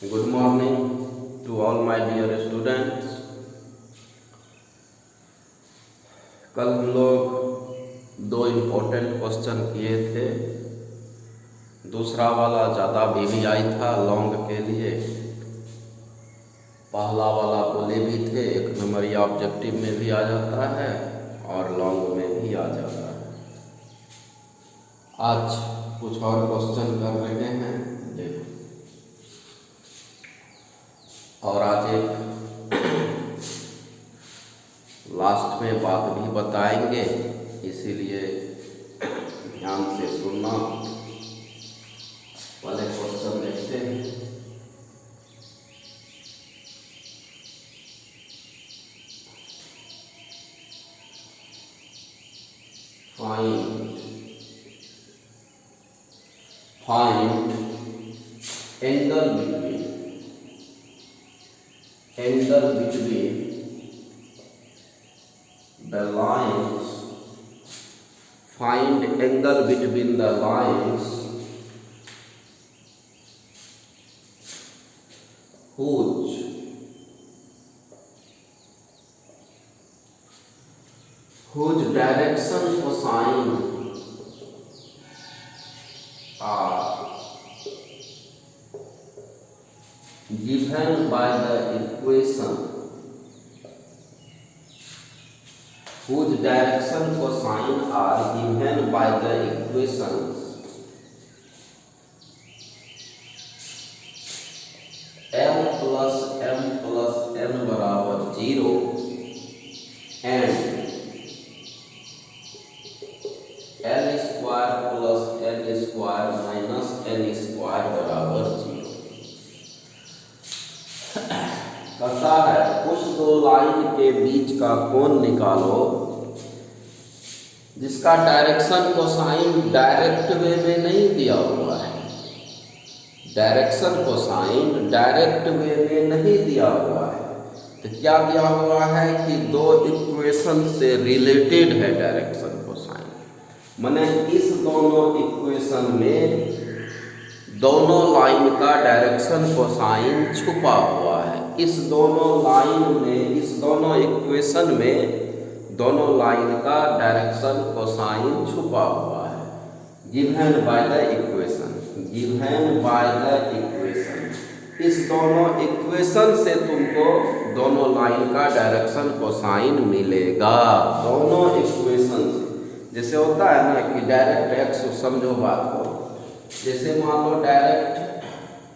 Good morning to all my dear students. कल हम लोग दो इम्पोर्टेंट क्वेश्चन किए थे। दूसरा वाला ज़्यादा VVI था लॉन्ग के लिए। पहला वाला बोले भी थे, एक नंबर या ऑब्जेक्टिव में भी आ जाता है और लॉन्ग में भी आ जाता है। आज कुछ और क्वेश्चन कर रहे हैं, देखो। और आज एक लास्ट में बात भी बताएंगे, इसीलिए ध्यान से सुनना। पहले क्वेश्चन देखते हैं। Find angle between the lines. Find angle between the lines whose direction cosine are given by the equation. Whose direction cosine are given by the equations L plus M plus N बराबर 0 and L square plus N square minus N square बराबर 0। कहता है उस दो line के बीच का कोण निकालो जिसका डायरेक्शन कोसाइन डायरेक्ट वे में नहीं दिया हुआ है। डायरेक्शन कोसाइन डायरेक्ट वे में नहीं दिया हुआ है, तो क्या दिया हुआ है कि दो इक्वेशन से रिलेटेड है डायरेक्शन कोसाइन। माने इस दोनों इक्वेशन में दोनों लाइन का डायरेक्शन कोसाइन छुपा हुआ है। इस दोनों लाइन में, इस दोनों इक्वेशन में दोनों लाइन का डायरेक्शन कोसाइन छुपा हुआ है। Given by the equation, given by the equation. इस दोनों इक्वेशन से तुमको दोनों लाइन का डायरेक्शन कोसाइन मिलेगा। दोनों इक्वेशन से, जैसे होता है ना कि डायरेक्ट एक्स, समझो बात को। जैसे मान लो डायरेक्ट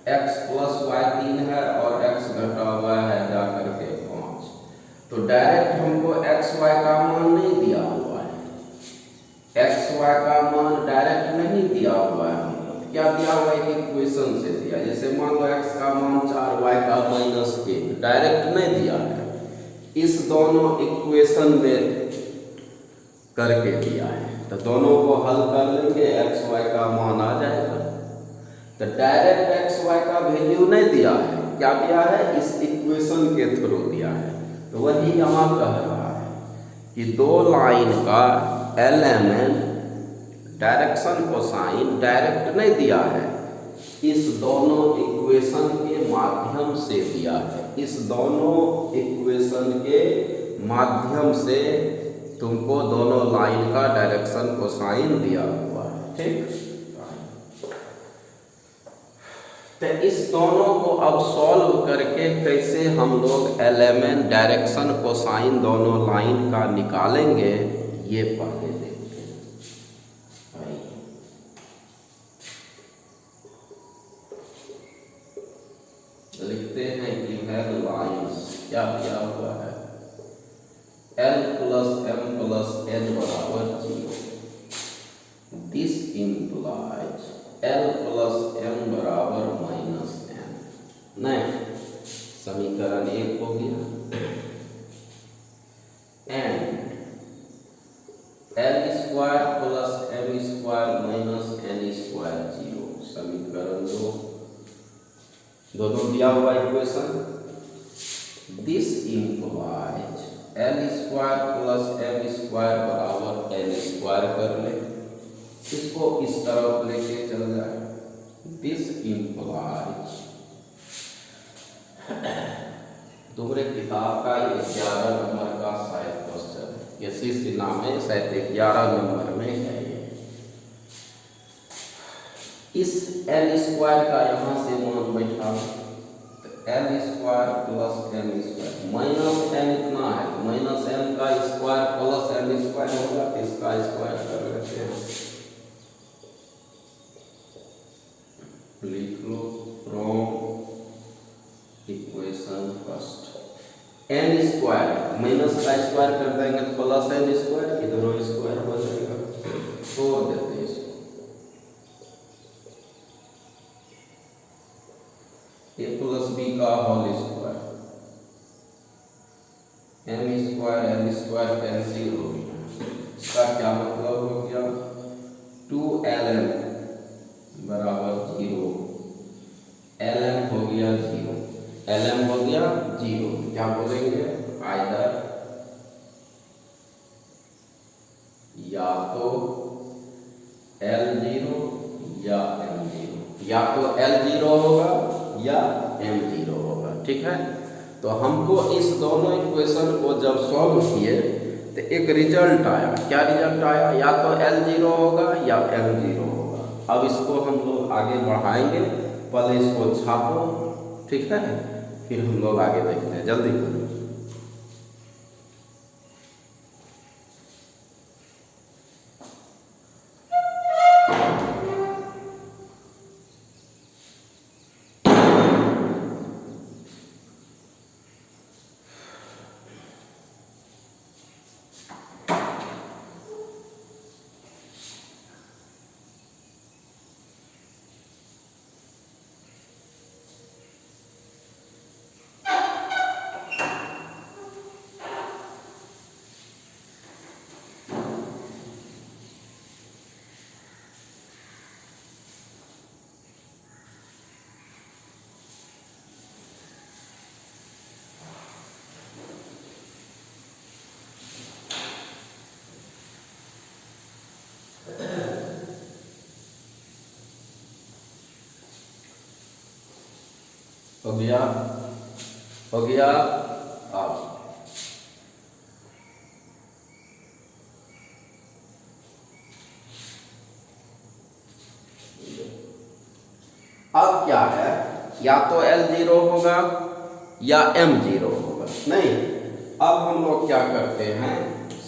x प्लस वाई 3 है और x घटा हुआ है जा करके 5, तो डायरेक्ट हमको x y का मान नहीं दिया हुआ है। x y का मान डायरेक्ट नहीं दिया हुआ है हमको। क्या दिया हुआ है? इक्वेशन से दिया। जैसे मान लो x का मान 4 y का माइनस 1, डायरेक्ट नहीं दिया है, इस दोनों इक्वेशन में करके दिया है। तो दोनों को हल कर लेंगे, x y का मान आ जाएगा। तो डायरेक्ट x y का वैल्यू नहीं दिया है, क्या दिया है? इस इक्वेशन के थ्रू दिया है। तो वही यहाँ कह रहा है कि दो लाइन का एलिमेंट डायरेक्शन कोसाइन डायरेक्ट नहीं दिया है, इस दोनों इक्वेशन के माध्यम से दिया है। इस दोनों इक्वेशन के माध्यम से तुमको दोनों लाइन का डायरेक्शन कोसाइन दिया हुआ है। ठीक, तो इस दोनों को अब सॉल्व करके कैसे हम लोग एलिमेंट डायरेक्शन कोसाइन दोनों लाइन का निकालेंगे, ये पहले देखते हैं। लिखते हैं कि गिवन लाइंस क्या दिया हुआ है, L plus M plus N बराबर 0। This implies L plus M बराबर माइनस N। नहीं, समीकरण 1 हो गया। And L square plus M square minus N square 0, समीकरण 2। दोनों दिया हुआ equation. This implies L square plus M square बराबर N स्क्वायर कर ले, इसको इस तरफ लेके चल जाए। दिस इम्प्लाइज तुम्हारे किताब का 11 नंबर का शायद क्वेश्चन है, ये सी नाम है, शायद 11 नंबर में है ये। इस एल स्क्वायर का यहाँ से मान बैठा, तो L square plus M square minus M इतना है, तो माइनस एम का स्क्वायर प्लस एम स्क्वायर होगा, तो इसका स्क्वायर कर लेते हैं। लिख लो from equation first, N square minus का स्क्वायर कर देंगे तो प्लस एन स्क्वायर, इधर स्क्वायर हो जाएगा, छोड़ देते हैं इसको। ए प्लस बी का whole square, M square L square cancel हो गया, इसका क्या मतलब हो गया, 2lm बराबर 0, lm हो गया 0, lm हो गया 0, क्या बोलेंगे, आइदर या तो L0 या M0, या तो L0 होगा या M0 होगा, ठीक है। तो हमको इस दोनों इक्वेशन को जब सॉल्व किए तो एक रिजल्ट आया, क्या रिजल्ट आया, या तो L0 होगा या M0 होगा। अब इसको हम लोग आगे बढ़ाएंगे, पहले इसको छापो, ठीक है, फिर हम लोग आगे देखते हैं, जल्दी करो। हो गया, हो गया। अब क्या है, या तो L0 होगा या M0 होगा, नहीं। अब हम लोग क्या करते हैं,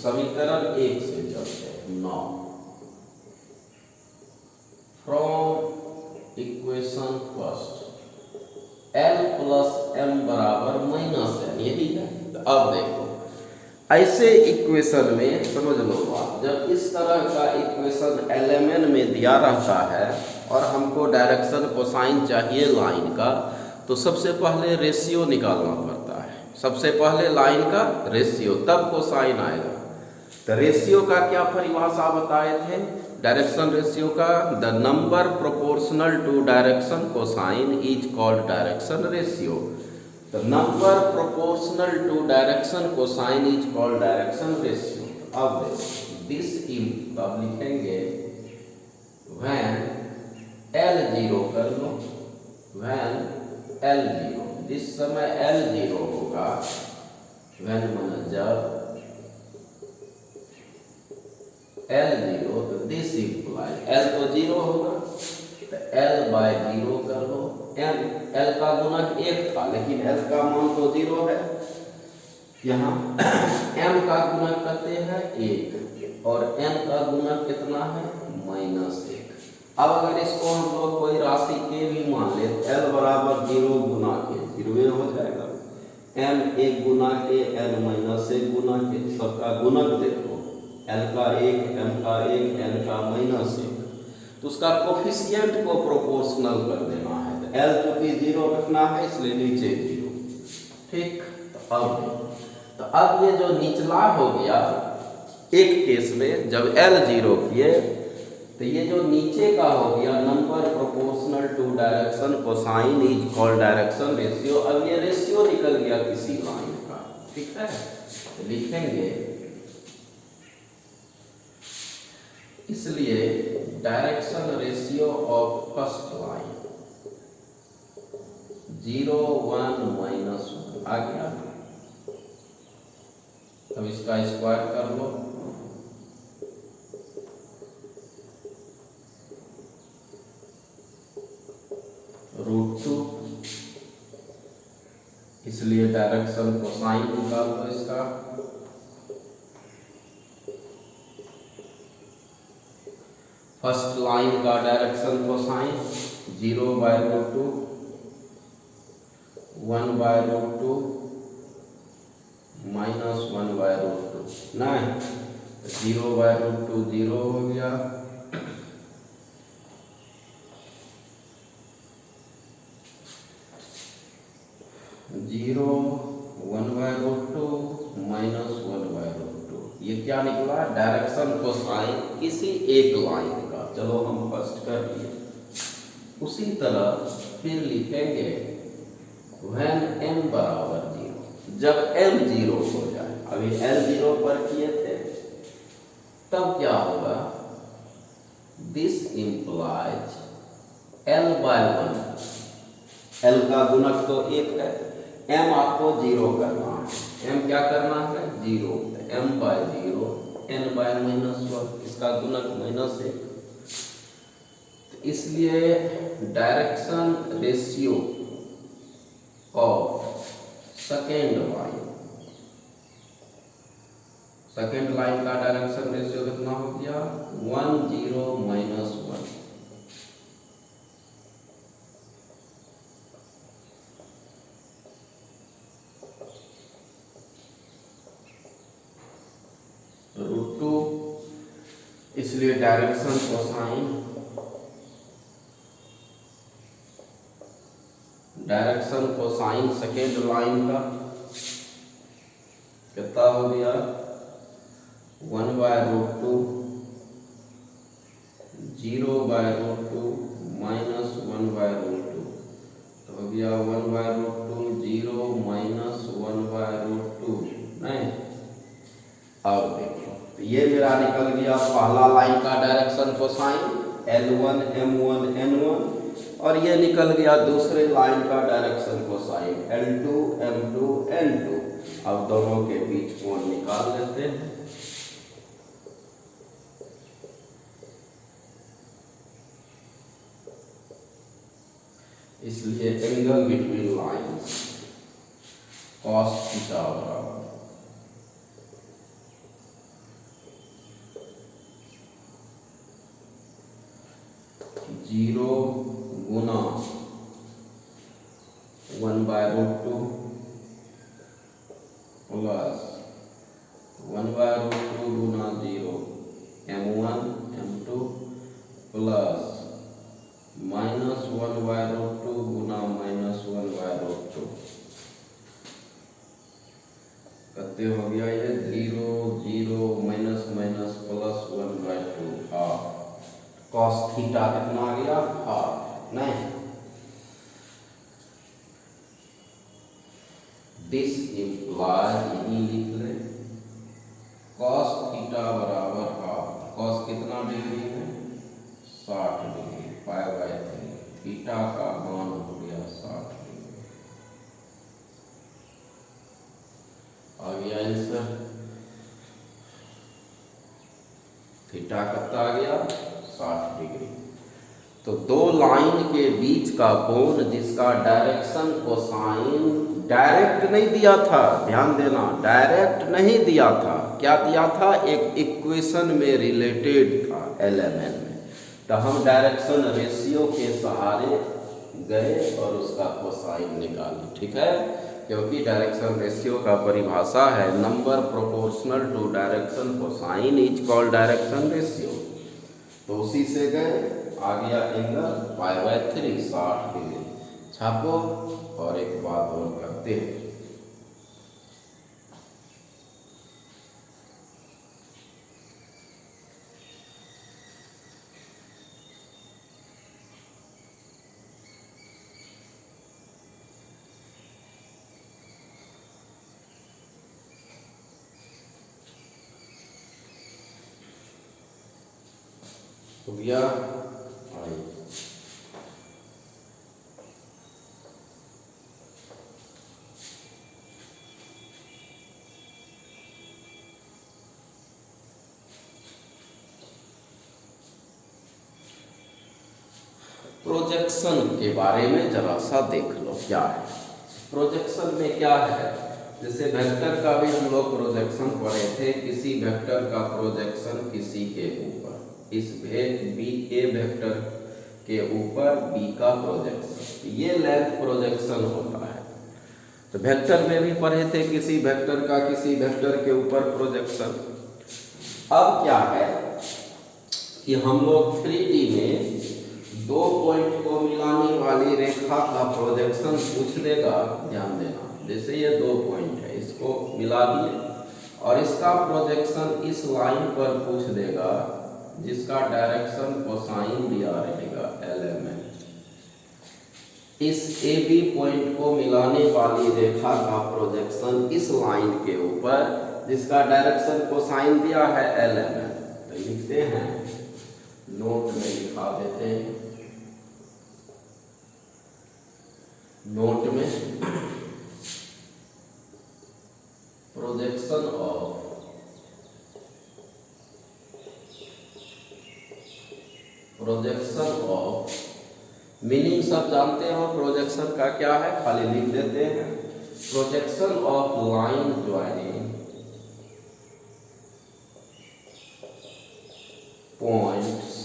समीकरण 1 से चलते हैं, 9 from equation first L plus M बराबर माइनस M, यही है। तो अब देखो, ऐसे इक्वेशन में समझ लो बात, जब इस तरह का इक्वेशन LMN में दिया रहता है और हमको डायरेक्शन कोसाइन चाहिए लाइन का, तो सबसे पहले रेशियो निकालना पड़ता है, सबसे पहले लाइन का रेशियो, तब कोसाइन आएगा। तो रेशियो का क्या परिभाषा बताए थे, डायरेक्शन रेशियो का, the number proportional to direction cosine is called direction ratio. The number proportional to direction cosine is called direction ratio. अब दिस इज, अब लिखेंगे व्हेन L0 कर लो, व्हेन L0, जिस समय L0 होगा, व्हेन माना जब L0, तो दिस इम्प्लाई L तो 0 होगा, तो L/0 कर लो, L का गुणक 1 था, लेकिन L का मान तो 0 है, यहाँ M का गुणक कहते हैं 1 और N का गुणक कितना है, -1। अब अगर इसको हम लोग कोई राशि के भी मान ले, L बराबर 0 गुना के 0 हो जाएगा, M 1 गुना के, N -1 गुना के, सबका गुणक देखो, L का 1, M का 1, N का -1, तो उसका कोफिशिएंट को प्रोपोर्शनल कर देना है। तो L चूंकि 0 रखना है, इसलिए नीचे 0, ठीक। तो अब ये जो निचला हो गया, एक केस में जब L0 किए, तो ये जो नीचे का हो गया, number proportional to direction cosine is called direction ratio. अब ये रेशियो निकल गया किसी लाइन का, ठीक है। तो लिखेंगे, इसलिए direction ratio of first line 0 1 minus 1 आ गया। अब इसका स्क्वायर कर लो, √2, इसलिए डायरेक्शन कोसाइन निकाल दो इसका। फर्स्ट लाइन का डायरेक्शन कोसाइन 0/√2, 1/√2 माइनस 1/√2, नहीं 0/√2 0 हो गया, 0 1/√2 माइनस 1/√2, ये क्या निकला? डायरेक्शन कोसाइन किसी एक लाइन का। चलो हम फर्स्ट कर लिए। उसी तरह फिर लिखेंगे when m बराबर 0, जब m 0 हो जाए। अभी l 0 पर किए थे, तब क्या होगा? दिस इंप्लाइज l/1, l का गुणक तो 1 है, m आपको 0 करना है। m क्या करना है? 0। m/0 n/-1, इसका गुणक -1। इसलिए direction ratio of second line का डायरेक्शन रेशियो कितना हो गया? 1 0 -1। √2, इसलिए डायरेक्शन कोसाइन सेकेंड लाइन का कितना हो गया? 1/√2 0/√2 माइनस 1/√2, तो हो गया 1/√2 0 माइनस 1/√2, नहीं। अब देखो, तो ये मेरा निकल गया पहला लाइन का direction cosine L1 M1 N1, और ये निकल गया दूसरे लाइन का direction cosine L2 M2 N2। अब दोनों के बीच कोण निकाल लेते हैं। इसलिए angle between lines cos theta बराबर 0 गुना 1/√2 प्लस 1/√2 गुना 0 M1 M2 प्लस माइनस 1/√2 गुना माइनस 1/√2, कितने हो गया ये? 0 0 minus minus plus 1/2, half. cos theta कितना आ गया? हाफ, नहीं। दिस इम्प्लाइज, यही लिख ले, cos थीटा बराबर हाफ। cos कितना डिग्री है? 60 डिग्री, π/3। थीटा का मान हो गया 60 डिग्री। आ गया आंसर। थीटा कितना आ गया? 60 डिग्री। तो दो लाइन के बीच का कोण जिसका डायरेक्शन कोसाइन डायरेक्ट नहीं दिया था, ध्यान देना, डायरेक्ट नहीं दिया था, क्या दिया था? एक इक्वेशन में रिलेटेड था LMN में। तो हम डायरेक्शन रेशियो के सहारे गए और उसका कोसाइन निकाले, ठीक है? क्योंकि डायरेक्शन रेशियो का परिभाषा है number proportional to direction cosine is called direction ratio. तो उसी से गए, आ गया एंगल π/3 60 डिग्री। छापो और एक बात और करते हैं। हो गया आई। प्रोजेक्शन के बारे में जरा सा देख लो क्या है। प्रोजेक्शन में क्या है, जैसे वेक्टर का भी हम लोग प्रोजेक्शन पढ़े थे, किसी वेक्टर का प्रोजेक्शन किसी के ऊपर, इस बी ए वेक्टर के ऊपर बी का प्रोजेक्शन, ये लेंथ प्रोजेक्शन होता है। तो वेक्टर में भी पढ़े थे किसी वेक्टर का किसी वेक्टर के ऊपर प्रोजेक्शन। अब क्या है कि हम लोग 3D में दो पॉइंट को मिलाने वाली रेखा का प्रोजेक्शन पूछ देगा, ध्यान देना। जैसे ये दो पॉइंट है, इसको मिला दिए और इसका प्रोजेक्शन इस लाइन पर पूछ देगा जिसका डायरेक्शन कोसाइन दिया रहेगा LMN। इस AB पॉइंट को मिलाने वाली रेखा का प्रोजेक्शन इस लाइन के ऊपर जिसका डायरेक्शन कोसाइन दिया है LMN। तो लिखते हैं, नोट में लिखा देते हैं, नोट में प्रोजेक्शन ऑफ मीनिंग सब जानते हो प्रोजेक्शन का क्या है, खाली लिख देते हैं। Projection of line joining points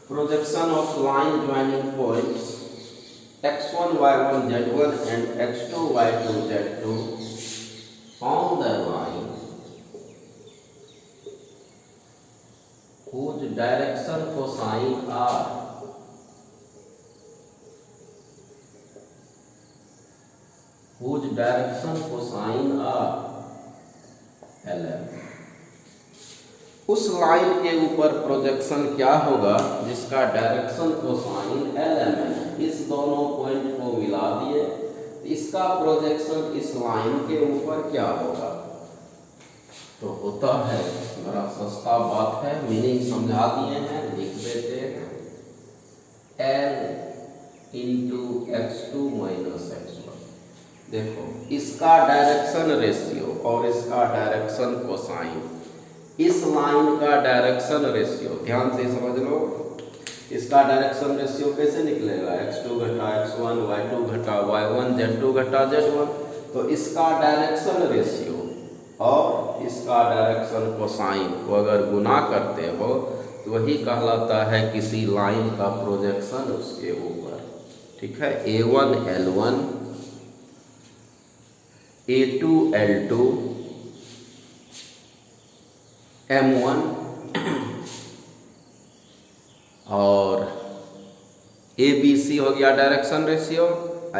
projection of line joining points x1 y1 z1 and x2 y2 z2 on the line whose direction cosine are LM। उस लाइन के ऊपर प्रोजेक्शन क्या होगा जिसका डायरेक्शन कोसाइन LMN है। इस दोनों पॉइंट को मिला दिए, इसका प्रोजेक्शन इस लाइन के ऊपर क्या होगा, तो होता है, बड़ा सस्ता बात है, मीनिंग समझा दिए हैं, लिख देते हैं, L into x2 minus x1। देखो इसका डायरेक्शन रेशियो और इसका डायरेक्शन कोसाइन, इस लाइन का डायरेक्शन रेशियो ध्यान से समझ लो। इसका डायरेक्शन रेशियो कैसे निकलेगा, x2 घटा x1 y2 घटा y1 z2 घटा z1। तो इसका डायरेक्शन रेशियो और इसका डायरेक्शन कोसाइन को अगर गुना करते हो तो वही कहलाता है किसी लाइन का प्रोजेक्शन उसके ऊपर। ठीक है, A1 L1 A2 L2 M1 और ABC हो गया डायरेक्शन रेशियो,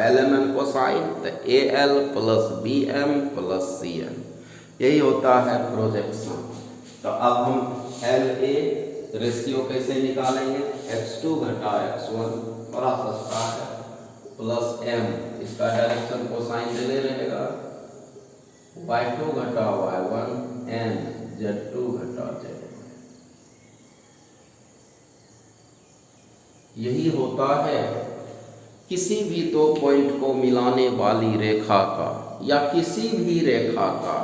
LMN कोसाइन, तो AL plus BM plus CN, यही होता है प्रोजेक्शन। तो अब हम LA रेशियो कैसे निकालेंगे, x2 घटा x1, बड़ा सस्ता है, प्लस M, इसका डायरेक्शन कोसाइन दे रहेगा, y2 घटा y1 N Z2 घटा Z। यही होता है किसी भी दो पॉइंट को मिलाने वाली रेखा का या किसी भी रेखा का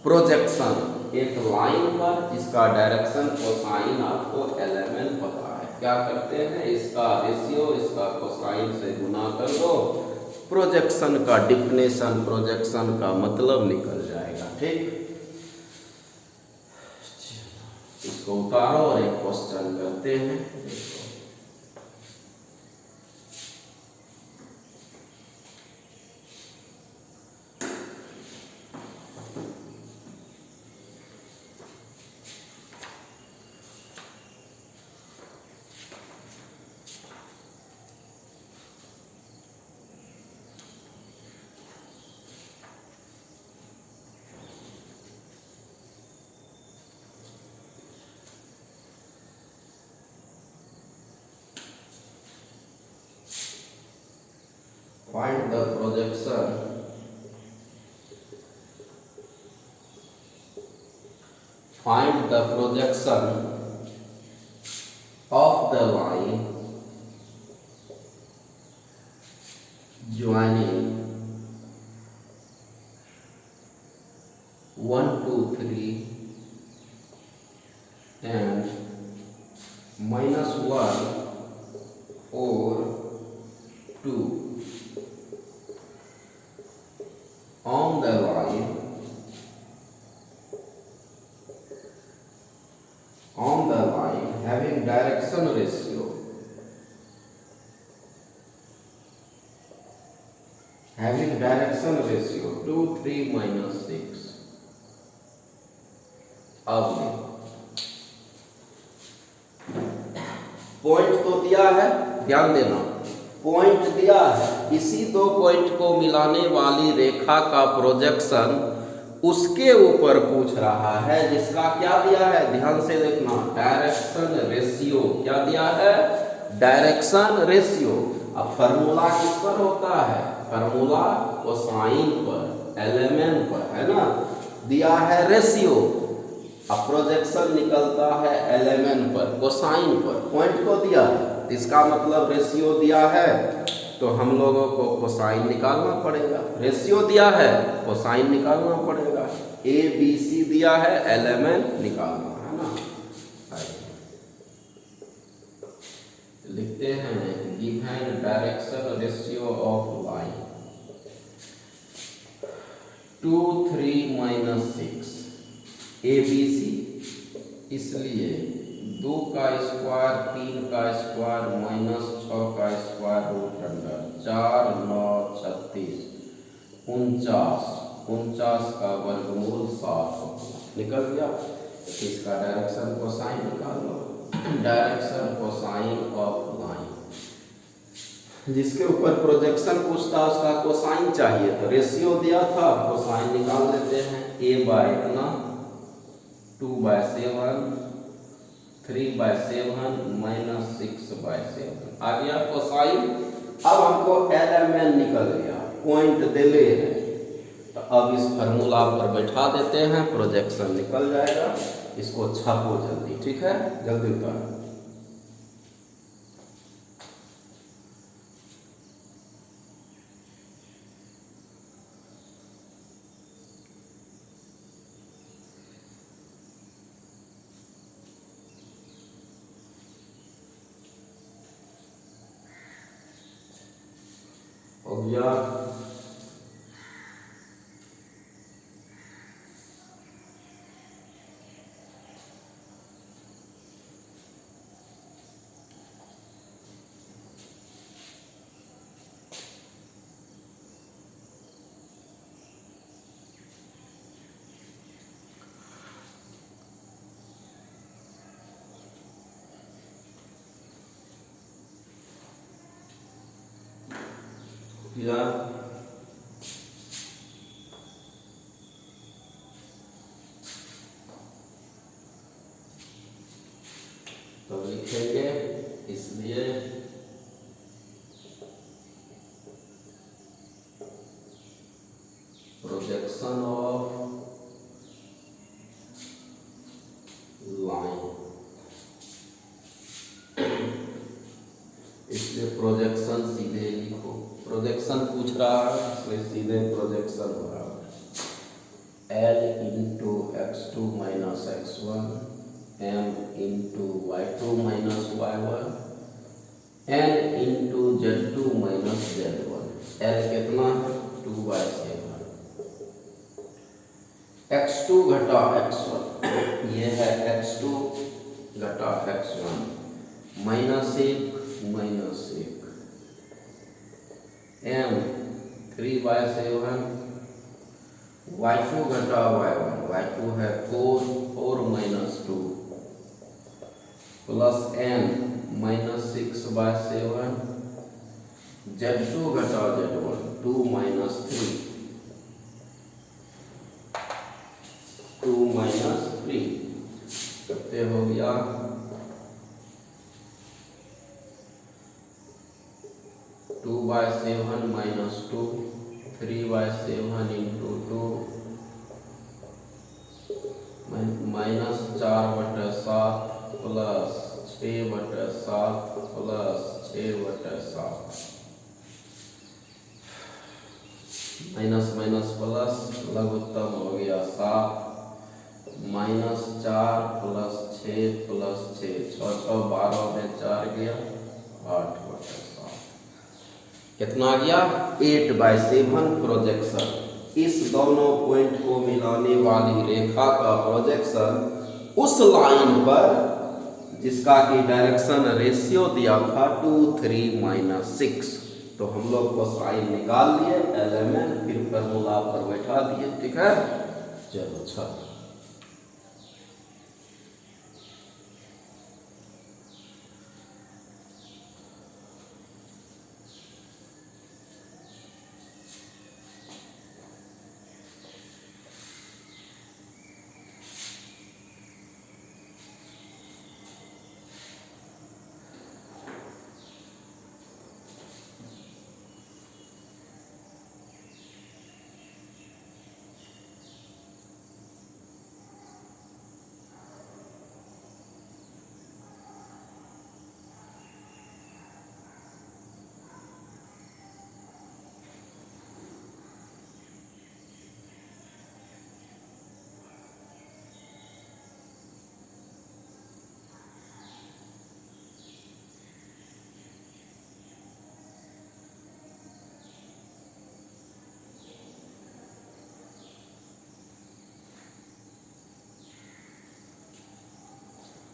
प्रोजेक्शन एक लाइन पर जिसका डायरेक्शन कोसाइन आपको LMN पता है। क्या करते हैं, इसका रेशियो इसका कोसाइन से गुना कर दो, प्रोजेक्शन का डिफिनेशन, प्रोजेक्शन का मतलब निकल जाएगा। ठीक, इसको उतारो और एक क्वेश्चन करते हैं। Find the projection of the line joining having direction ratio 2, 3 minus 6। अब पॉइंट तो दिया है, ध्यान देना, पॉइंट दिया है, इसी दो पॉइंट को मिलाने वाली रेखा का प्रोजेक्शन उसके ऊपर पूछ रहा है, जिसका क्या दिया है, ध्यान से देखना, डायरेक्शन रेशियो। क्या दिया है? Direction ratio. अब फार्मूला किस पर होता है? फार्मूला कोसाइन पर, LMN पर, है ना। दिया है रेशियो, अब प्रोजेक्शन निकलता है LMN पर, कोसाइन पर। पॉइंट को दिया है, इसका मतलब रेशियो दिया है, तो हम लोगों को कोसाइन निकालना पड़ेगा। रेशियो दिया है, कोसाइन निकालना पड़ेगा। ABC दिया है, LMN निकालना है ना। लिखते हैं given direction ratio of line 2, 3 minus 6 ABC, इसलिए 2 का स्क्वायर, 3 का स्क्वायर माइनस 6 का स्क्वायर रूट अंडर 4, 9, 36, 49 का वर्गमूल 7 निकल गया। इसका डायरेक्शन कोसाइन निकाल लो। डायरेक्शन कोसाइन ऑफ लाइन, जिसके ऊपर प्रोजेक्शन पूछता उसका कोसाइन चाहिए, तो रेशियो दिया था, कोसाइन निकाल लेते हैं। A बाय इतना 2/7, 3/7 माइनस 6/7 आ गया कोसाइन। अब हमको LMN निकल गया, पॉइंट दे ले हैं, तो अब इस फार्मूला पर बैठा देते हैं, प्रोजेक्शन निकल जाएगा। इसको छापो जल्दी, ठीक है, जल्दी उतारो। हो गया। या तो लिखेंगे, इसलिए प्रोजेक्शन ऑफ लाइन, इसलिए प्रोजेक्शन सीधे लिखो। प्रोजेक्शन पूछ रहा है, इसलिए सीधे प्रोजेक्शन हो रहा है। L into x2 minus x1, M into y2 minus y1, N into z2 minus z1। L कितना है? 2/7। x2 घटा x1, ये है x2 घटा x1, -1 -1, M 3/7, y2 घटा y1, y2 है 4, 4 - 2, प्लस n -6/7, z2 घटा z1, 2 - 3, 2 - 3 कितने हो गया? 2/7 minus 2, 3/7 into 2 -4/7 plus 6/7 plus 6/7, minus minus plus, लघुत्तम हो गया 7, -4 प्लस 6 प्लस 6, 6 6 12 में 4 गया, 8/7 कितना गया? 8/7 प्रोजेक्शन। इस दोनों पॉइंट को मिलाने वाली रेखा का प्रोजेक्शन उस लाइन पर जिसका कि डायरेक्शन रेशियो दिया था 2, 3 - 6, तो हम लोग कोसाइन निकाल लिए LMN, फिर फॉर्मूला पर बैठा दिए। ठीक है, चलो अच्छा।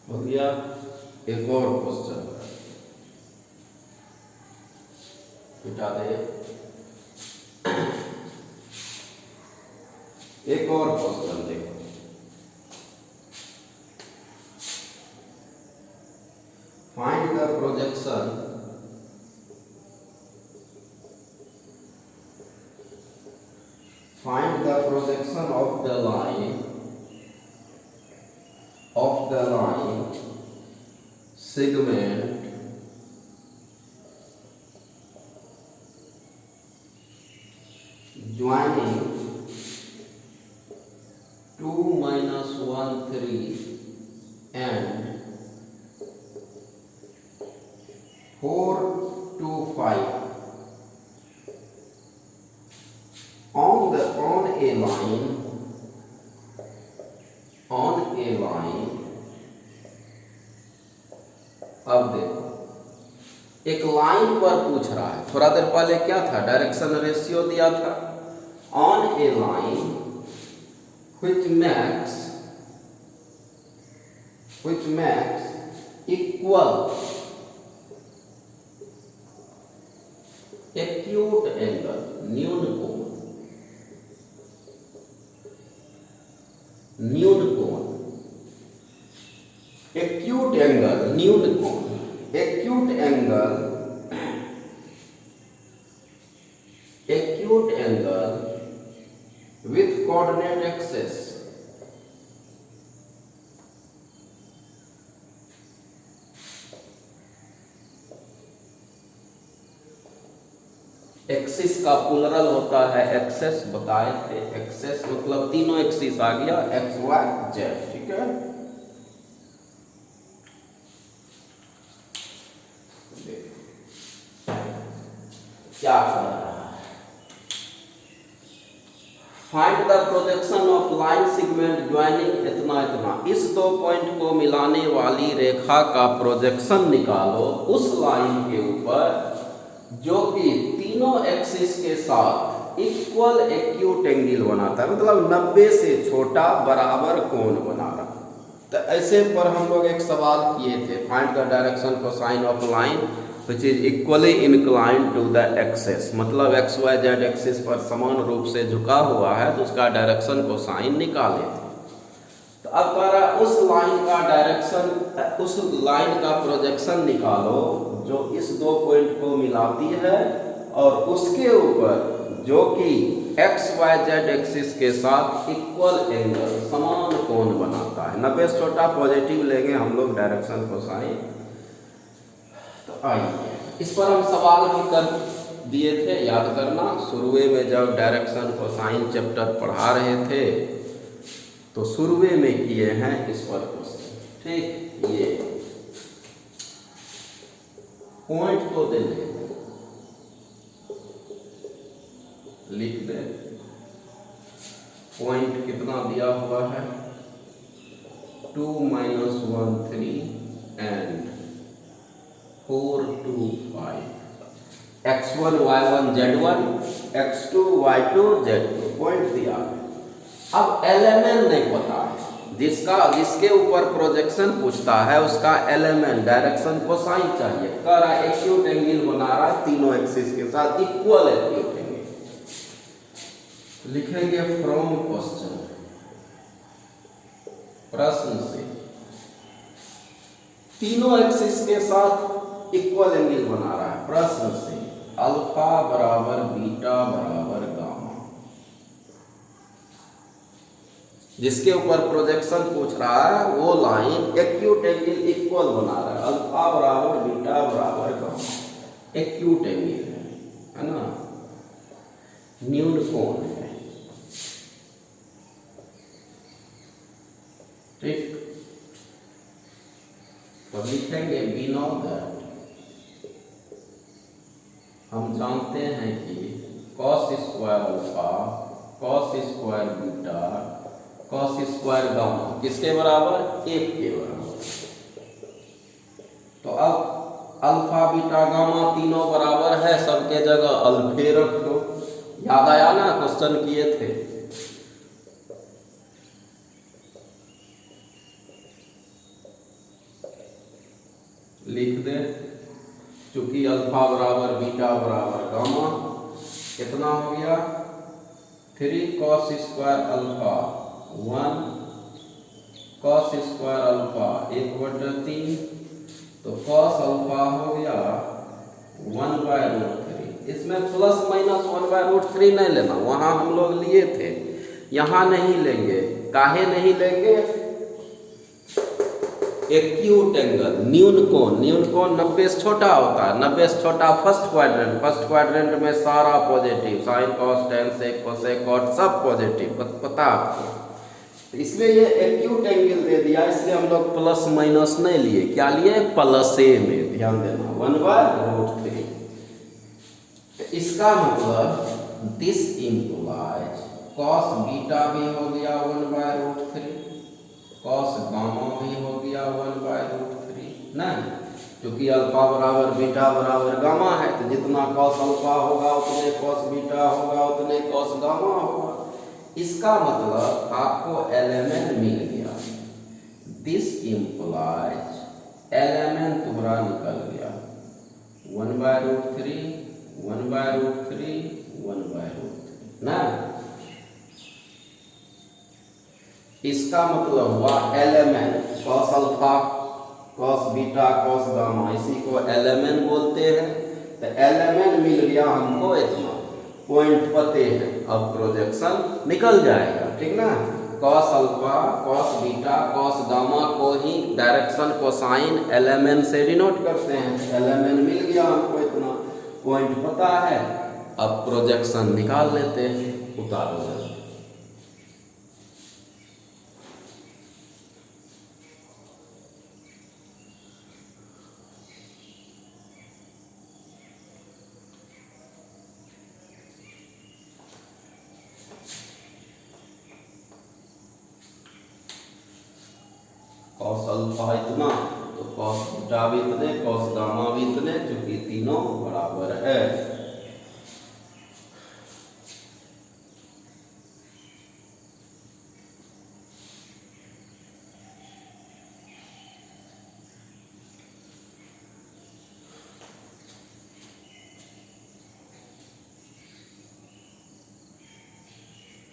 हो गया। एक और क्वेश्चन मिटा दे। एक और क्वेश्चन देखो, find the projection of the line segment joining 2 minus 1 3 and 4 2 5 on a line अब देखो, एक लाइन पर पूछ रहा है। थोड़ा देर पहले क्या था, डायरेक्शन रेशियो दिया था। On A line which makes equal acute angle न्यून कोण acute angle न्यून कोण acute angle with coordinate axis axis का प्लूरल होता है एक्सेस, बताए थे। एक्सेस मतलब तीनों एक्सिस आ गया, एक्स वाई जेड। ठीक है, क्या कर रहा है, find the projection of line segment joining इतना। इस दो पॉइंट को मिलाने वाली रेखा का प्रोजेक्शन निकालो उस लाइन के ऊपर जो कि तीनों एक्सिस के साथ इक्वल एक्यूट एंगल बनाता है, मतलब 90 से छोटा बराबर कोण बना रहा है। तो ऐसे पर हम लोग एक सवाल किए थे, find the direction cosine of line which is equally inclined to the axis, मतलब एक्स वाई जेड एक्सिस पर समान रूप से झुका हुआ है, तो उसका डायरेक्शन कोसाइन निकाले थे। तो अब कह रहा है उस लाइन का डायरेक्शन, उस लाइन का प्रोजेक्शन निकालो जो इस दो पॉइंट को मिलाती है और उसके ऊपर जो कि एक्स वाई जेड एक्सिस के साथ इक्वल एंगल समान कोण बनाता है। 90 से छोटा पॉजिटिव लेंगे हम लोग डायरेक्शन कोसाइन। तो आइए, इस पर हम सवाल भी कर दिए थे, याद करना। शुरुए में जब डायरेक्शन कोसाइन चैप्टर पढ़ा रहे थे तो शुरुए में किए हैं इस पर क्वेश्चन। ठीक, ये पॉइंट को दे दें, लिख दे। पॉइंट कितना दिया हुआ है, 2 minus 1 3 and 4 2 5, x1 y1 z1 x2 y2 z2 point दिया है। अब LMN नहीं पता है, जिसके ऊपर प्रोजेक्शन पूछता है उसका एलिमेंट डायरेक्शन कोसाइन चाहिए। कह रहा है एक्यूट एंगल बना रहा है तीनों एक्सिस के साथ इक्वल एक्यूट एंगल। लिखेंगे फ्रॉम क्वेश्चन, प्रश्न से तीनों एक्सिस के साथ इक्वल एंगल बना रहा है। प्रश्न से अल्फा बराबर बीटा बराबर गामा, जिसके ऊपर प्रोजेक्शन पूछ रहा है वो लाइन एक्यूट एंगल इक्वल बना रहा है। अल्फा बराबर बीटा बराबर गामा एक्यूट एंगल है ना, न्यून कोण है। ठीक, तो लिखेंगे वी नो दैट, हम जानते हैं कि cos square alpha cos square beta cos square gamma किसके बराबर, 1 के बराबर। तो अब अल्फा बीटा गामा तीनों बराबर है, सबके जगह अल्फे रख दो। याद आया ना, क्वेश्चन किए थे। लिख दे, चूंकि अल्फा बराबर बीटा बराबर गामा कितना हो गया 3 cos square alpha 1 cos square alpha 1/3, तो cos अल्फा हो गया 1/√3। इसमें प्लस माइनस 1/√3 नहीं लेना, वहां हम लोग लिए थे, यहां नहीं लेंगे। काहे नहीं लेंगे, एक्यूट एंगल न्यून कोण 90 से छोटा होता है, 90 से छोटा फर्स्ट क्वाड्रेंट में सारा positive, sine cos tan sec cosec cot सब पॉजिटिव, पता आपको। तो इसलिए ये एक्यूट एंगल दे दिया, इसलिए हम लोग प्लस माइनस नहीं लिए, क्या लिए, प्लस ए में, ध्यान देना 1/√3। इसका मतलब दिस इम्प्लाइज कॉस बीटा भी हो गया 1/√3, कॉस गामा भी हो गया 1/√3 ना, क्योंकि अल्फा बराबर बीटा बराबर गामा है, तो जितना कॉस अल्फा होगा उतने कॉस बीटा होगा उतने कॉस गामा होगा। इसका मतलब आपको एलिमेंट मिल गया, दिस इम्प्लाइज एलिमेंट तुम्हारा निकल गया 1/√3 1/√3 1/√3 ना। इसका मतलब हुआ element cos alpha cos beta cos gamma, इसी को एलिमेंट बोलते हैं। तो एलिमेंट मिल गया हमको, इतना पॉइंट पते हैं, अब प्रोजेक्शन निकल जाएगा, ठीक ना। Cos alpha cos beta cos gamma को ही डायरेक्शन कोसाइन एलिमेंट से डिनोट करते हैं। एलिमेंट मिल गया हमको, इतना पॉइंट पता है, अब प्रोजेक्शन निकाल लेते हैं, उतारो। कॉस अल्फा इतना, तो कॉस बीटा भी इतने, कॉस गामा भी इतने, क्योंकि तीनों बराबर है।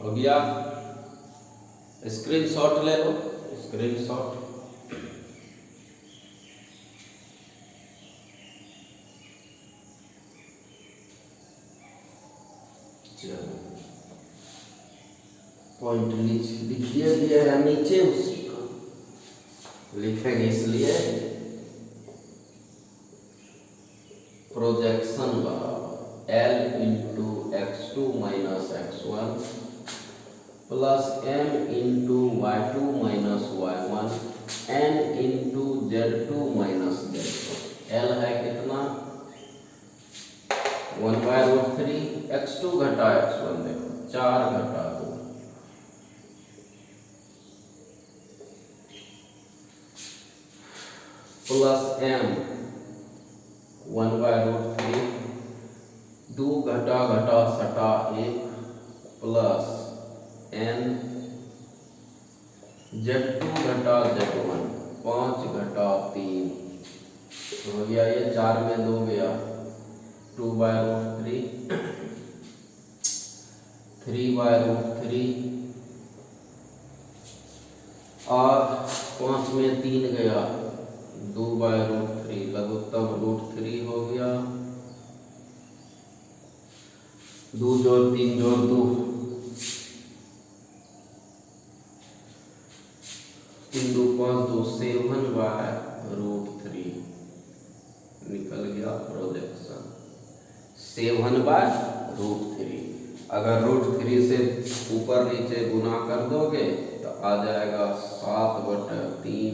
हो गया, स्क्रीनशॉट ले लो, स्क्रीनशॉट। पॉइंट लिख दिया है नीचे, उसी को लिखेंगे, इसलिए प्रोजेक्शन बराबर L into x2 minus x1 plus m into y2 minus y1 n into z2 minus z2। L है कितना 1/√3, x2 घटा x1 देखो 4 घटा 2 प्लस m 1/√3, 2 घटा घटा सटा 1 प्लस n Z2 घटा Z1, 5 घटा 3 हो गया, ये 4 में 2 गया, 2/√3, 3/√3 और 5 में 3 गया, 2/√3, लघुत्तम √3 हो गया, 2 जोड़ 3 जोड़ 2, 3 2 5 2, 7/√3 निकल गया प्रोजेक्शन, 7/√3। अगर √3 से ऊपर नीचे गुना कर दोगे तो आ जाएगा 7/3√3।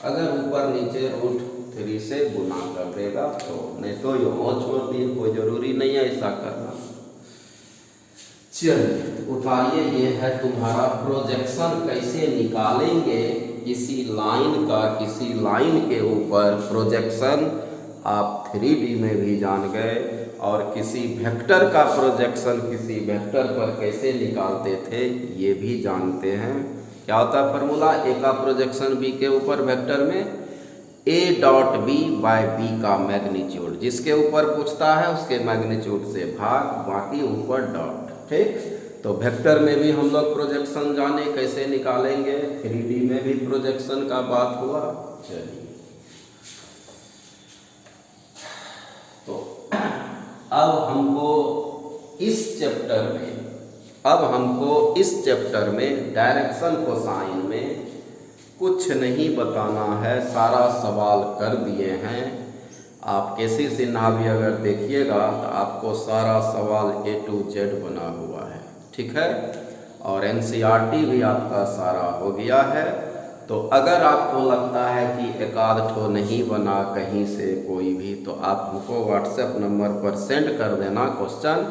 अगर ऊपर नीचे √3 से गुना कर देगा तो, नहीं तो यो छोड़ दिए, कोई जरूरी नहीं है ऐसा करना। चलिए उठाइए, ये है तुम्हारा प्रोजेक्शन कैसे निकालेंगे किसी लाइन का, किसी लाइन के ऊपर प्रोजेक्शन आप 3D में भी जान गए, और किसी वेक्टर का प्रोजेक्शन किसी वेक्टर पर कैसे निकालते थे ये भी जानते हैं। क्या होता है फॉर्मूला, ए का प्रोजेक्शन बी के ऊपर वेक्टर में A.B/B का मैग्नीट्यूड, जिसके ऊपर पूछता है उसके मैग्नीट्यूड से भाग, बाकी ऊपर डॉट। ठीक, तो वेक्टर में भी हम लोग प्रोजेक्शन जाने कैसे निकालेंगे, 3D में भी प्रोजेक्शन का बात हुआ। चलिए तो अब हमको इस चैप्टर में डायरेक्शन कोसाइन में कुछ नहीं बताना है, सारा सवाल कर दिए हैं। आप केसी सिन्हा भी अगर देखिएगा तो आपको सारा सवाल A to Z बना हुआ है, ठीक है, और NCERT भी आपका सारा हो गया है। तो अगर आपको लगता है कि एक आध ठो नहीं बना कहीं से कोई भी, तो आप हमको व्हाट्सएप नंबर पर सेंड कर देना क्वेश्चन,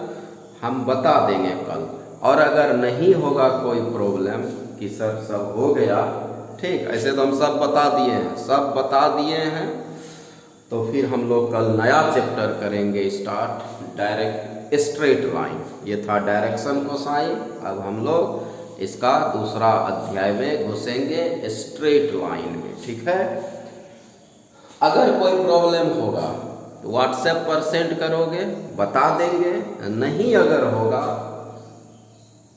हम बता देंगे कल। और अगर नहीं होगा कोई प्रॉब्लम कि सर सब हो गया, ठीक, ऐसे तो हम सब बता दिए हैं, तो फिर हम लोग कल नया चैप्टर करेंगे स्टार्ट, डायरेक्ट स्ट्रेट लाइन। ये था डायरेक्शन कोसाइन, अब हम लोग इसका दूसरा अध्याय में घुसेंगे स्ट्रेट लाइन में, ठीक है। अगर कोई प्रॉब्लम होगा तो व्हाट्सएप पर सेंड करोगे, बता देंगे, नहीं अगर होगा,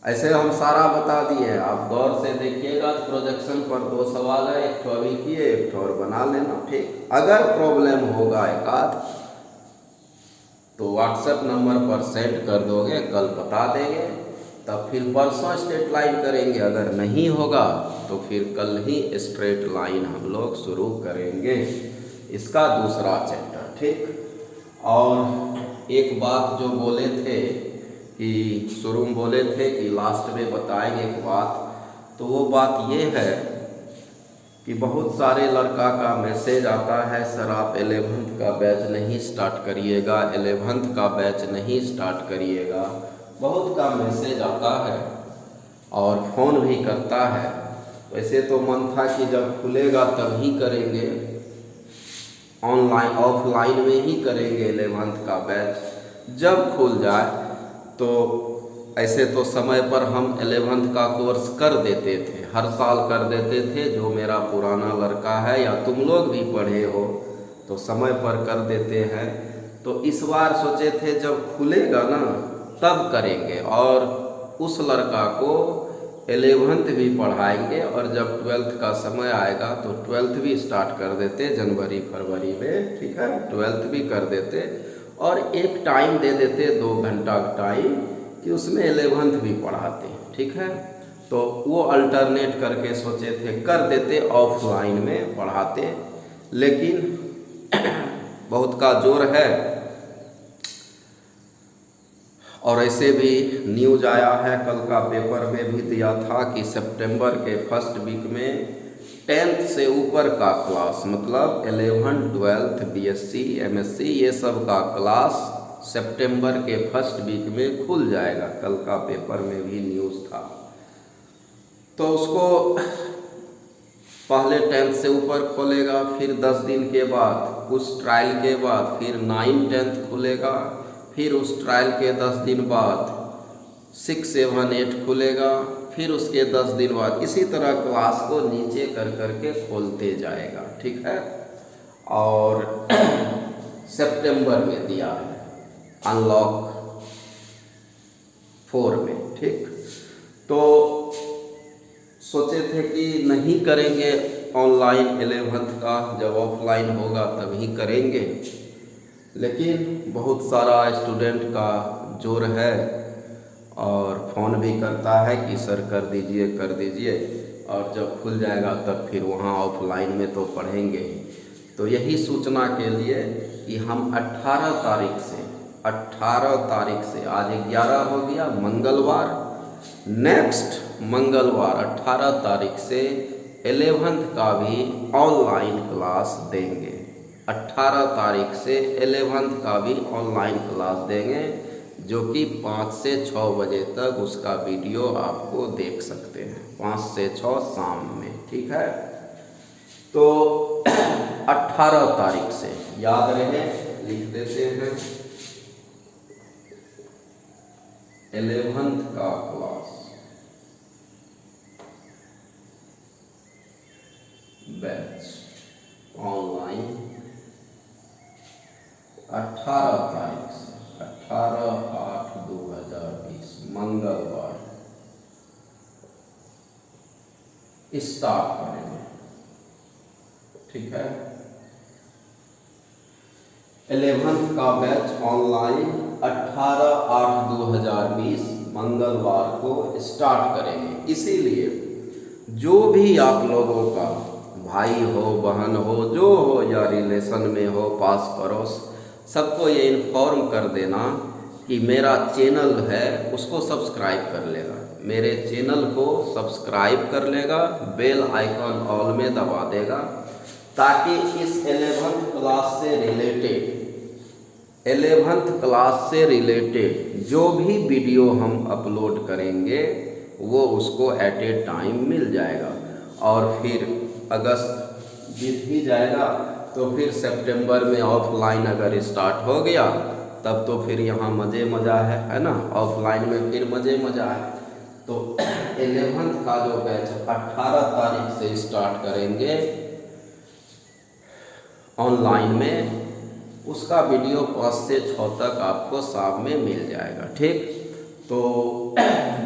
ऐसे हम सारा बता दिए, आप गौर से देखिएगा। प्रोजेक्शन पर 2 सवाल है, एक तो अभी किए, एक तो और बना लेना, ठीक। अगर प्रॉब्लम होगा एक आध तो व्हाट्सएप नंबर पर सेंड कर दोगे, कल बता देंगे, तब फिर परसों स्ट्रेट लाइन करेंगे। अगर नहीं होगा तो फिर कल ही स्ट्रेट लाइन हम लोग शुरू करेंगे, इसका दूसरा चैप्टर, ठीक। और एक बात जो बोले थे कि शुरू में बोले थे कि लास्ट में बताएंगे एक बात, तो वो बात ये है कि बहुत सारे लड़का का मैसेज आता है, सर आप 11th का बैच नहीं स्टार्ट करिएगा, 11th का बैच नहीं स्टार्ट करिएगा, बहुत का मैसेज आता है और फ़ोन भी करता है। वैसे तो मन था कि जब खुलेगा तब ही करेंगे, ऑनलाइन ऑफलाइन में ही करेंगे 11th का बैच जब खुल जाए। तो ऐसे तो समय पर हम 11th का कोर्स कर देते थे, हर साल कर देते थे, जो मेरा पुराना लड़का है या तुम लोग भी पढ़े हो तो समय पर कर देते हैं। तो इस बार सोचे थे जब खुलेगा ना तब करेंगे, और उस लड़का को 11th भी पढ़ाएंगे, और जब 12th का समय आएगा तो 12th भी स्टार्ट कर देते जनवरी फरवरी में, ठीक है, 12th भी कर देते, और एक टाइम दे देते 2 घंटा का टाइम कि उसमें 11th भी पढ़ाते, ठीक है। तो वो अल्टरनेट करके सोचे थे कर देते, ऑफलाइन में पढ़ाते, लेकिन बहुत का जोर है। और ऐसे भी न्यूज आया है, कल का पेपर में भी दिया था कि सितंबर के फर्स्ट वीक में 10th से ऊपर का क्लास, मतलब 11th 12th BSc MSc ये सब का क्लास सितंबर के फर्स्ट वीक में खुल जाएगा, कल का पेपर में भी न्यूज़ था। तो उसको पहले 10th से ऊपर खोलेगा, फिर 10 दिन के बाद उस ट्रायल के बाद फिर 9 10th खुलेगा, फिर उस ट्रायल के 10 दिन बाद 6 7 8 खुलेगा, फिर उसके 10 दिन बाद इसी तरह क्लास को नीचे कर करके खोलते जाएगा, ठीक है। और सितंबर में दिया है अनलॉक 4 में, ठीक। तो सोचे थे कि नहीं करेंगे ऑनलाइन 11th का, जब ऑफलाइन होगा तभी करेंगे, लेकिन बहुत सारा स्टूडेंट का जोर है और फ़ोन भी करता है कि सर कर दीजिए, और जब खुल जाएगा तब फिर वहाँ ऑफलाइन में तो पढ़ेंगे ही। तो यही सूचना के लिए कि हम 18 तारीख से आज 11 हो गया मंगलवार, नेक्स्ट मंगलवार 18 तारीख से 11th का भी ऑनलाइन क्लास देंगे। 18 तारीख से 11th का भी ऑनलाइन क्लास देंगे, जो कि 5 से 6 बजे तक उसका वीडियो आपको देख सकते हैं, 5 से 6 शाम में, ठीक है। तो 18 तारीख से याद रहे, लिख देते हैं 11th का क्लास बैच ऑनलाइन 18 तारीख से, 18/8/2020 मंगलवार स्टार्ट करेंगे, ठीक है। 11th का बैच ऑनलाइन 18/8/2020 मंगलवार को स्टार्ट करेंगे। इसीलिए जो भी आप लोगों का भाई हो, बहन हो, जो हो या रिलेशन में हो, पास पड़ोस, सबको ये इन्फॉर्म कर देना कि मेरा चैनल है, उसको सब्सक्राइब कर लेगा, मेरे चैनल को सब्सक्राइब कर लेगा, बेल आइकन ऑल में दबा देगा, ताकि इस 11th क्लास से रिलेटेड जो भी वीडियो हम अपलोड करेंगे वो उसको एट ए टाइम मिल जाएगा। और फिर अगस्त बीत भी जाएगा तो फिर सितंबर में ऑफलाइन अगर स्टार्ट हो गया तब तो फिर यहाँ मज़ा है ना, ऑफलाइन में फिर मज़ा है। तो 11th का जो बैच 18 तारीख से स्टार्ट करेंगे ऑनलाइन में, उसका वीडियो 5 से 6 तक आपको शाम में मिल जाएगा, ठीक। तो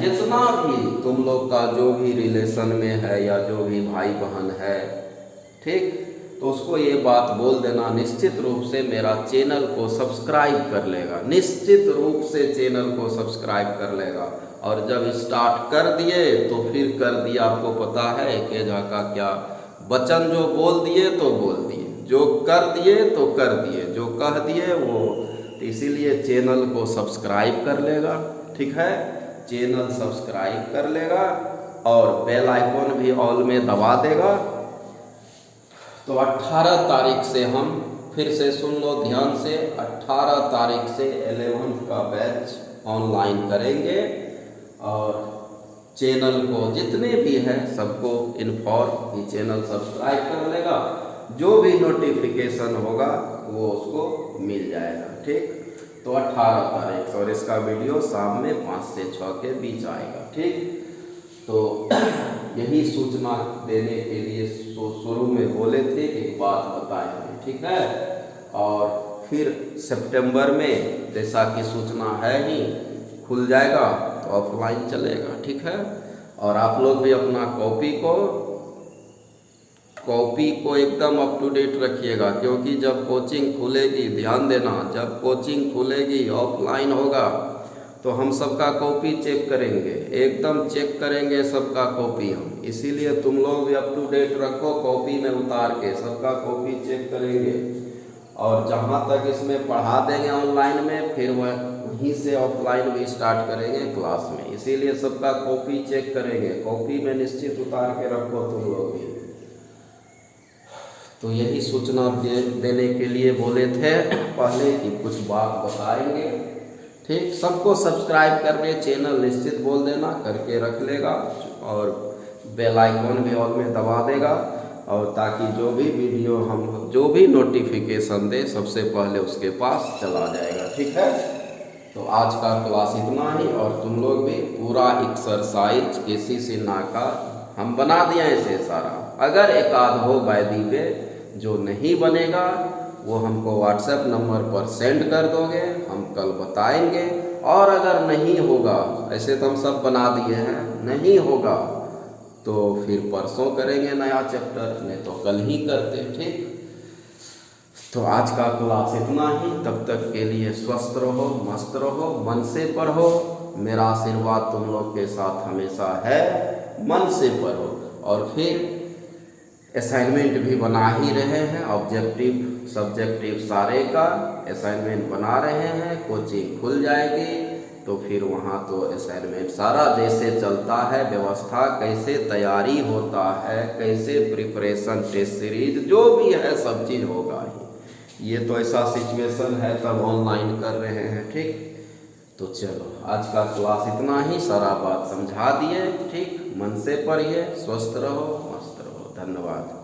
जितना भी तुम लोग का जो भी रिलेशन में है या जो भी भाई बहन है, ठीक, तो उसको ये बात बोल देना निश्चित रूप से मेरा चैनल को सब्सक्राइब कर लेगा, निश्चित रूप से चैनल को सब्सक्राइब कर लेगा। और जब स्टार्ट कर दिए तो फिर कर दिया, आपको पता है कि का क्या वचन, जो बोल दिए तो बोल दिए, जो कर दिए तो कर दिए, जो कह दिए वो। तो इसीलिए चैनल को सब्सक्राइब कर लेगा, ठीक है, चैनल सब्सक्राइब कर लेगा और बेल आइकन भी ऑल में दबा देगा। तो 18 तारीख से हम फिर से सुन लो ध्यान से, 18 तारीख से 11th का बैच ऑनलाइन करेंगे और चैनल को जितने भी हैं सबको इन्फॉर्म कि चैनल सब्सक्राइब कर लेगा, जो भी नोटिफिकेशन होगा वो उसको मिल जाएगा, ठीक। तो 18 तारीख और इसका वीडियो शाम में 5 से 6 के बीच आएगा, ठीक। तो यही सूचना देने के लिए शुरू में बोले थे, एक बात बताएं, ठीक है। और फिर सितंबर में जैसा कि सूचना है ही खुल जाएगा तो ऑफलाइन चलेगा, ठीक है। और आप लोग भी अपना कॉपी को एकदम अप टू डेट रखिएगा, क्योंकि जब कोचिंग खुलेगी, ध्यान देना, जब कोचिंग खुलेगी ऑफलाइन होगा तो हम सबका कॉपी चेक करेंगे, एकदम चेक करेंगे सबका कॉपी हम। इसीलिए तुम लोग भी अप टू डेट रखो, कॉपी में उतार के सबका कॉपी चेक करेंगे। और जहाँ तक इसमें पढ़ा देंगे ऑनलाइन में, फिर वहीं से ऑफलाइन भी स्टार्ट करेंगे क्लास में। इसीलिए सबका कॉपी चेक करेंगे, कॉपी में निश्चित उतार के रखो तुम लोग भी। तो यही सूचना देने के लिए बोले थे पहले कि कुछ बात बताएंगे, ठीक। सबको सब्सक्राइब करने, चैनल निश्चित बोल देना, करके रख लेगा और बेल आइकन भी ऑल में दबा देगा, और ताकि जो भी वीडियो हम जो भी नोटिफिकेशन दे सबसे पहले उसके पास चला जाएगा, ठीक है। तो आज का क्लास इतना ही, और तुम लोग भी पूरा एक्सरसाइज किसी से ना का हम बना दिया इसे सारा। अगर एक आध हो बैदी पे जो नहीं बनेगा वो हमको व्हाट्सएप नंबर पर सेंड कर दोगे, हम कल बताएंगे। और अगर नहीं होगा, ऐसे तो हम सब बना दिए हैं, नहीं होगा तो फिर परसों करेंगे नया चैप्टर, नहीं तो कल ही करते। ठीक, तो आज का क्लास इतना ही। तब तक के लिए स्वस्थ रहो, मस्त रहो, मन से पढ़ो। मेरा आशीर्वाद तुम लोग के साथ हमेशा है, मन से पढ़ो। और फिर असाइनमेंट भी बना ही रहे हैं, ऑब्जेक्टिव सब्जेक्टिव सारे का असाइनमेंट बना रहे हैं। कोचिंग खुल जाएगी तो फिर वहाँ तो असाइनमेंट सारा जैसे चलता है व्यवस्था, कैसे तैयारी होता है, कैसे प्रिपरेशन, टेस्ट सीरीज जो भी है सब चीज़ होगा ही। ये तो ऐसा सिचुएशन है तब ऑनलाइन कर रहे हैं। ठीक, तो चलो आज का क्लास इतना ही, सारा बात समझा दिए। ठीक, मन से पढ़िए, स्वस्थ रहो, मस्त रहो। धन्यवाद।